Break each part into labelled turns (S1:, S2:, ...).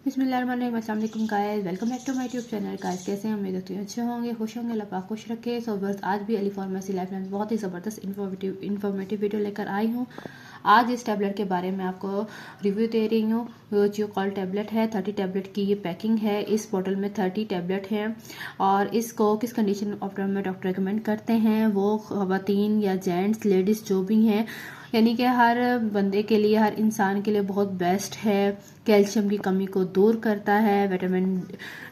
S1: बिस्मिल्लाहिर्रहमानिर्रहीम, अस्सलाम वालेकुम guys, welcome back to my YouTube channel. Guys कैसे हैं? उम्मीद करती हूँ अच्छे होंगे, खुश होंगे, अल्लाह पाक खुश रखे। सो बस आज भी अली फार्मेसी लाइफ में बहुत ही ज़बरदस्त इन्फॉर्मेटिव वीडियो लेकर आई हूँ। आज इस टैबलेट के बारे में आपको रिव्यू दे रही हूँ। जो कॉल टैबलेट है 30 टैबलेट की ये पैकिंग है। इस बोतल में 30 टैबलेट हैं और इसको किस कंडीशन में डॉक्टर रिकमेंड करते हैं, वो ख़वातीन या जेंट्स लेडीज़ जो भी हैं, यानी कि हर बंदे के लिए, हर इंसान के लिए बहुत बेस्ट है। कैल्शियम की कमी को दूर करता है, विटामिन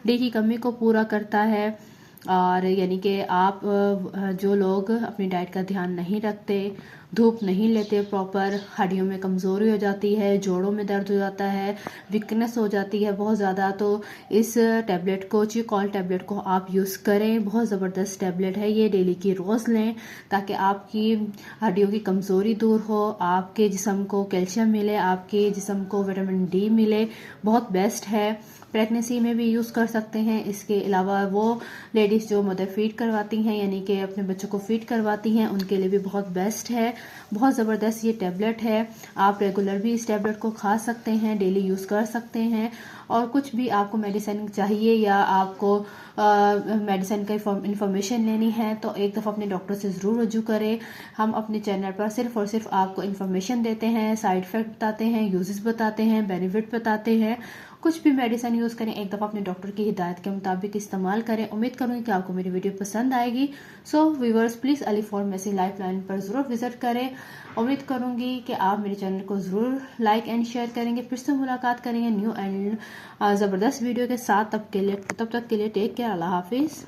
S1: डी की कमी को पूरा करता है। और यानी कि आप जो लोग अपनी डाइट का ध्यान नहीं रखते, धूप नहीं लेते प्रॉपर, हड्डियों में कमज़ोरी हो जाती है, जोड़ों में दर्द हो जाता है, वीकनेस हो जाती है बहुत ज़्यादा, तो इस टैबलेट को, चिकॉल टैबलेट को आप यूज़ करें। बहुत ज़बरदस्त टैबलेट है ये, डेली की रोज़ लें ताकि आपकी हड्डियों की कमज़ोरी दूर हो, आपके जिस्म को कैल्शियम मिले, आपके जिस्म को विटामिन डी मिले। बहुत बेस्ट है। प्रेगनेंसी में भी यूज़ कर सकते हैं। इसके अलावा वो लेडीज़ जो मदर फीड करवाती हैं, यानी कि अपने बच्चों को फीड करवाती हैं, उनके लिए भी बहुत बेस्ट है। बहुत ज़बरदस्त ये टैबलेट है। आप रेगुलर भी इस टैबलेट को खा सकते हैं, डेली यूज़ कर सकते हैं। और कुछ भी आपको मेडिसिन चाहिए या आपको मेडिसिन का इंफॉर्मेशन लेनी है तो एक दफ़ा अपने डॉक्टर से ज़रूर रजू करें। हम अपने चैनल पर सिर्फ़ और सिर्फ आपको इन्फॉर्मेशन देते हैं, साइड इफ़ेक्ट बताते हैं, यूजेस बताते हैं, बेनिफिट बताते हैं। कुछ भी मेडिसिन यूज़ करें, एक दफ़ा अपने डॉक्टर की हिदायत के मुताबिक इस्तेमाल करें। उम्मीद करूँगी कि आपको मेरी वीडियो पसंद आएगी। So viewers, please Ali pharmacy life line पर ज़रूर विज़िट करें। उम्मीद करूँगी कि आप मेरे चैनल को ज़रूर लाइक एंड शेयर करेंगे। फिर से मुलाकात करेंगे न्यू एंड ज़बरदस्त वीडियो के साथ। तब तक के लिए टेक केयर। अल्लाह हाफिज़।